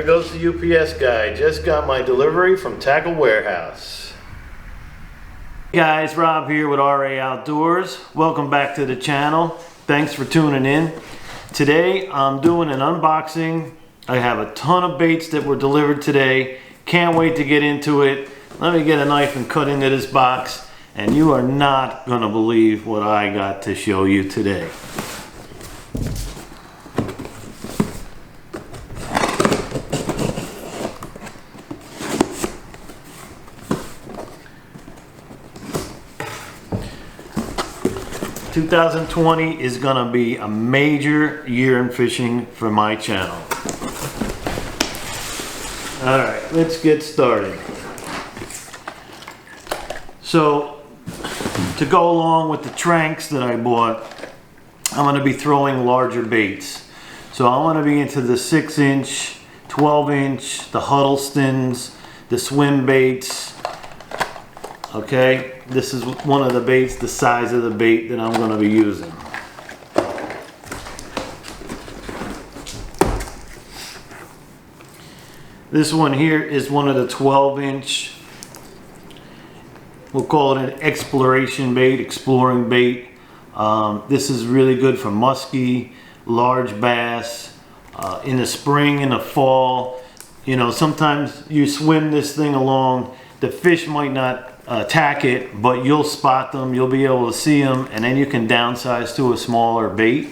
goes the UPS guy. Just got my delivery from Tackle Warehouse. Hey guys, Rob here with RA Outdoors. Welcome back to the channel. Thanks for tuning in. Today I'm doing an unboxing. I have a ton of baits that were delivered today. Can't wait to get into it. Let me get a knife and cut into this box, and you are not gonna believe what I got to show you today. 2020 is gonna be a major year in fishing for my channel. All right, let's get started. So, to go along with the tranks that I bought, I'm gonna be throwing larger baits. So I wanna be into the 6-inch, 12-inch, the Huddlestons, the Swimbaits. Okay, this is one of the baits, the size of the bait that I'm going to be using. This one here is one of the 12-inch. We'll call it an exploration bait, exploring bait. This is really good for muskie, large bass, in the spring, in the fall. You know, sometimes you swim this thing along, the fish might not attack it, but you'll spot them, you'll be able to see them, and then you can downsize to a smaller bait.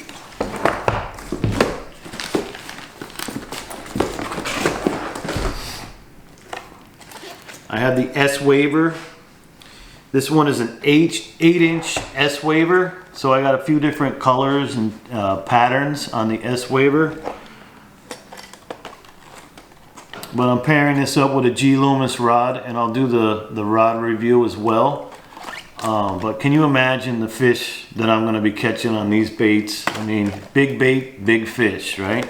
I have the S Waver. This one is an 8-inch S Waver, so I got a few different colors and patterns on the S Waver. But I'm pairing this up with a Loomis rod, and I'll do the rod review as well. But can you imagine the fish that I'm going to be catching on these baits? I mean, big bait, big fish, right?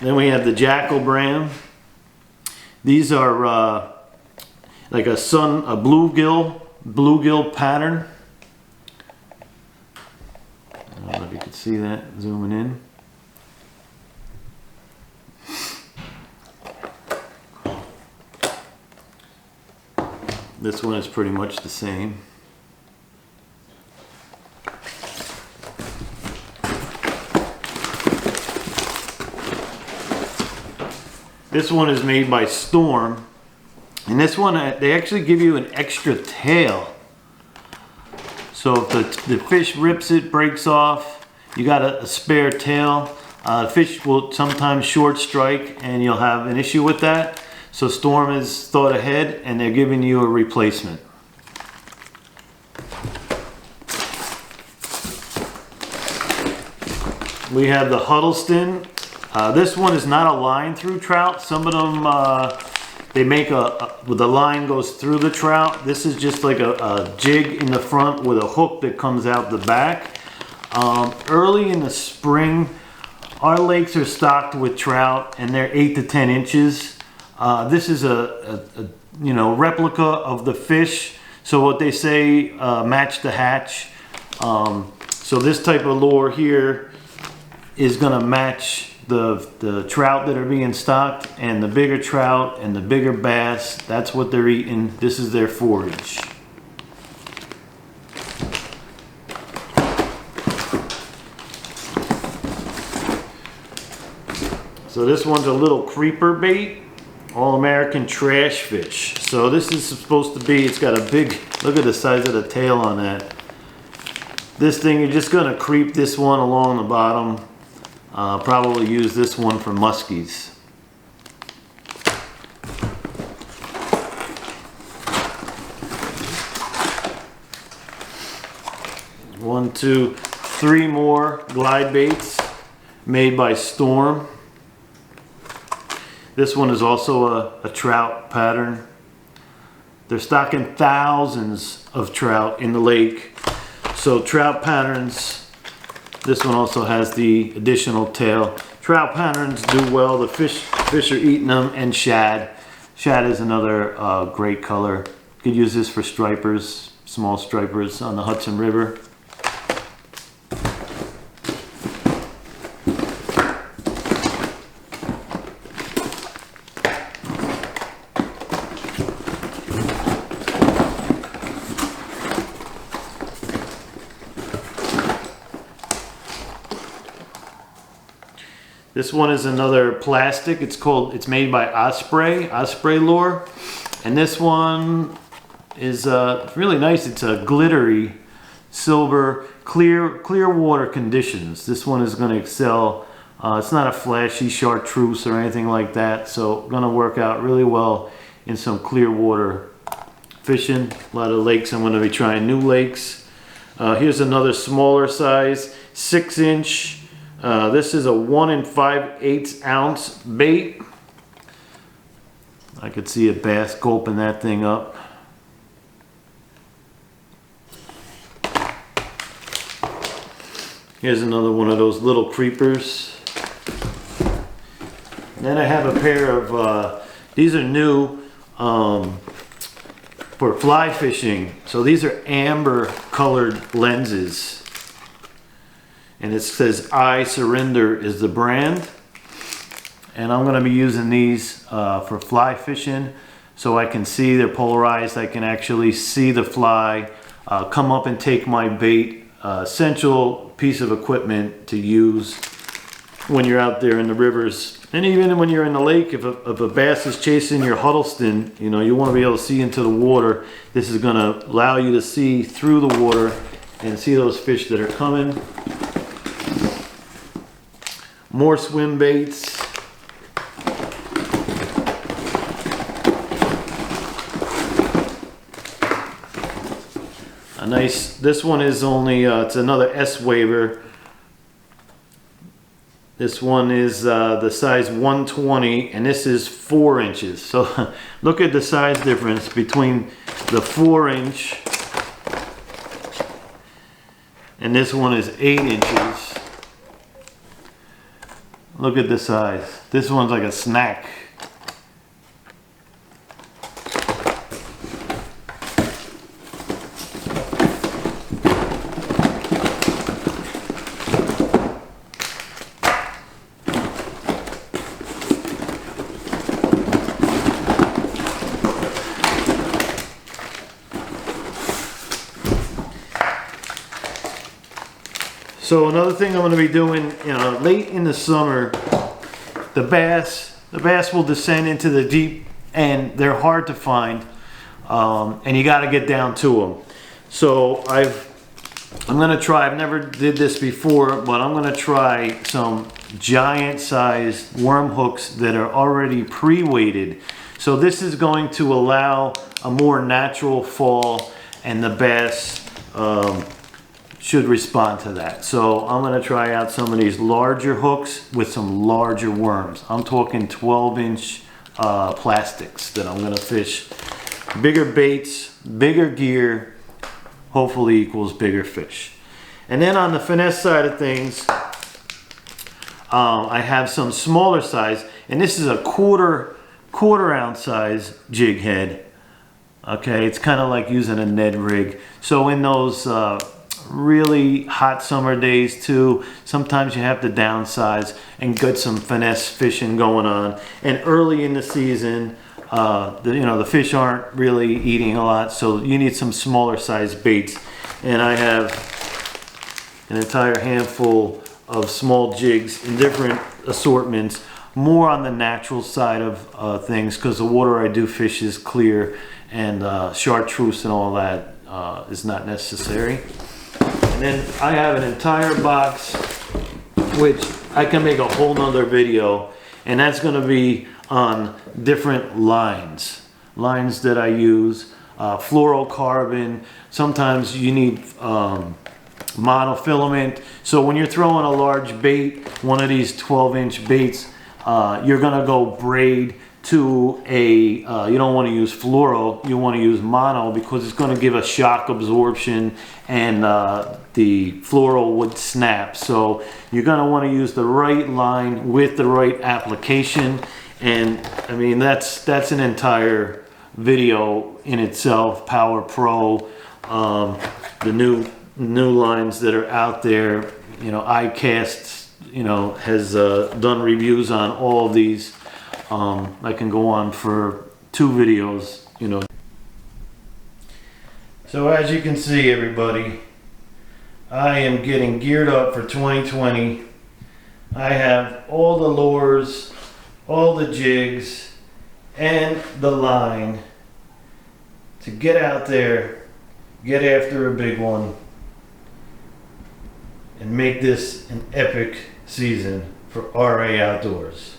Then we have the Jackal brand. These are like a bluegill pattern. I don't know if you can see that, zooming in. This one is pretty much the same. This one is made by Storm, and this one they actually give you an extra tail. So if the fish rips it, breaks off, you got a spare tail. The fish will sometimes short strike, and you'll have an issue with that. So Storm has thought ahead, and they're giving you a replacement. We have the Huddleston. This one is not a line through trout. Some of them they make the line goes through the trout. This is just like a jig in the front with a hook that comes out the back. Early in the spring, our lakes are stocked with trout, and they're 8 to 10 inches. This is a replica of the fish. So what they say, match the hatch. So this type of lure here is gonna match the trout that are being stocked, and the bigger trout and the bigger bass, that's what they're eating. This is their forage. So this one's a little creeper bait, all-American trash fish. So this is supposed to be, it's got a big, look at the size of the tail on that. This thing, you're just gonna creep this one along the bottom. Probably use this one for muskies. One, two, three more glide baits made by Storm. This one is also a trout pattern. They're stocking thousands of trout in the lake. So trout patterns. This one also has the additional tail. Trout patterns do well. The fish are eating them, and shad. Shad is another great color. You could use this for stripers, small stripers on the Hudson River. This one is another plastic. It's made by Osprey Lure. And this one is really nice. It's a glittery silver, clear water conditions. This one is going to excel. It's not a flashy chartreuse or anything like that. So going to work out really well in some clear water fishing. A lot of lakes. I'm going to be trying new lakes. Here's another smaller size, 6-inch. This is a 1 5/8 ounce bait. I could see a bass gulping that thing up. Here's another one of those little creepers. Then I have a pair of, these are new for fly fishing. So these are amber colored lenses. And it says I Surrender is the brand. And I'm going to be using these for fly fishing so I can see they're polarized. I can actually see the fly come up and take my bait. Essential piece of equipment to use when you're out there in the rivers. And even when you're in the lake, if a bass is chasing your Huddleston, you know, you want to be able to see into the water. This is going to allow you to see through the water and see those fish that are coming. More swim baits. A nice, this one is only, it's another S waver. This one is the size 120 and this is 4 inches. So look at the size difference between the 4-inch and this one is 8 inches. Look at the size. This one's like a snack. So another thing I'm going to be doing, late in the summer, the bass will descend into the deep and they're hard to find, and you got to get down to them. So I'm going to try, I've never did this before, but I'm going to try some giant sized worm hooks that are already pre-weighted. So this is going to allow a more natural fall and the bass should respond to that. So I'm going to try out some of these larger hooks with some larger worms. I'm talking 12-inch plastics that I'm going to fish. Bigger baits, bigger gear, hopefully equals bigger fish. And then on the finesse side of things, I have some smaller size, and this is a quarter ounce size jig head. Okay, it's kind of like using a Ned rig. So in those really hot summer days too, sometimes you have to downsize and get some finesse fishing going on. And early in the season, the fish aren't really eating a lot, so you need some smaller size baits. And I have an entire handful of small jigs in different assortments, more on the natural side of things, because the water I do fish is clear, and chartreuse and all that is not necessary. And then I have an entire box, which I can make a whole nother video, and that's going to be on different lines that I use, fluorocarbon. Sometimes you need monofilament. So when you're throwing a large bait, one of these 12-inch baits, you're going to go braid to a, you don't want to use fluoro, you want to use mono, because it's going to give a shock absorption and the fluoro would snap. So you're going to want to use the right line with the right application. And I mean, that's an entire video in itself. Power Pro, the new lines that are out there, iCast, has done reviews on all of these. I can go on for 2 videos, So as you can see, everybody, I am getting geared up for 2020. I have all the lures, all the jigs, and the line to get out there, get after a big one, and make this an epic season for RA Outdoors.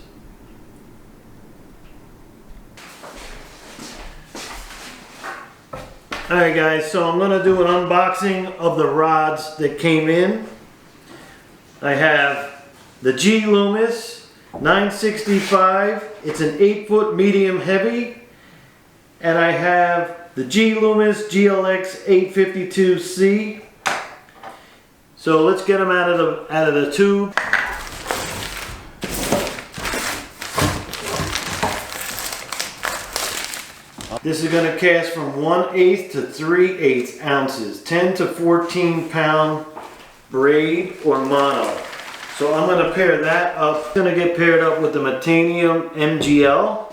Alright guys, so I'm going to do an unboxing of the rods that came in. I have the G Loomis 965. It's an 8-foot medium heavy. And I have the G Loomis GLX 852C. So let's get them out of the tube. This is going to cast from 1/8 to 3/8 ounces, 10 to 14 pound braid or mono. So I'm going to pair that up. It's going to get paired up with the Metanium MGL.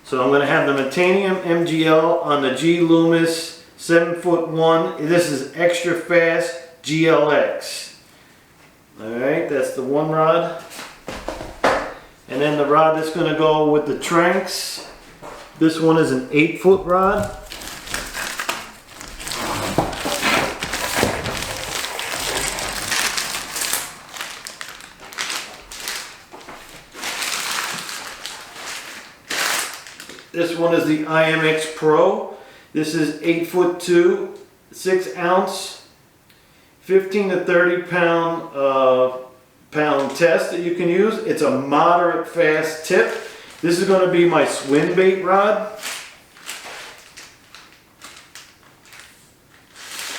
So I'm going to have the Metanium MGL on the G Loomis 7'1". This is extra fast GLX. Alright, that's the one rod. And then the rod that's going to go with the Tranks. This one is an 8-foot rod. This one is the IMX Pro. This is 8'2", 6 ounce, 15 to 30 pound test that you can use. It's a moderate fast tip. This is going to be my Swimbait rod.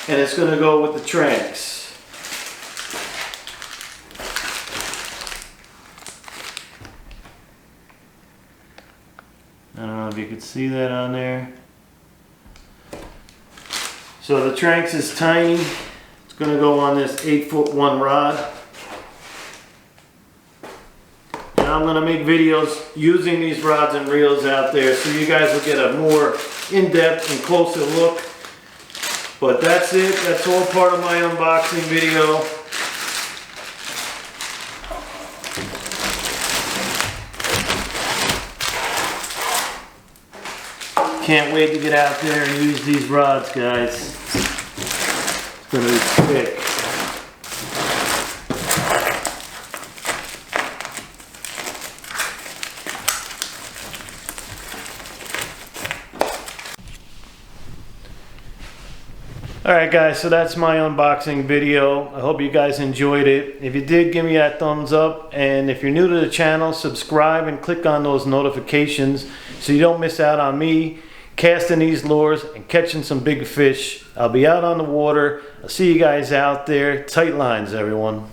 And it's going to go with the Tranks. I don't know if you could see that on there. So the Tranks is tiny. It's going to go on this 8'1" rod. And I'm going to make videos using these rods and reels out there so you guys will get a more in-depth and closer look. But that's it. That's all part of my unboxing video. Can't wait to get out there and use these rods, guys. It's going to be thick. Alright guys, so that's my unboxing video. I hope you guys enjoyed it. If you did, give me that thumbs up. And if you're new to the channel, subscribe and click on those notifications so you don't miss out on me casting these lures and catching some big fish. I'll be out on the water. I'll see you guys out there. Tight lines, everyone.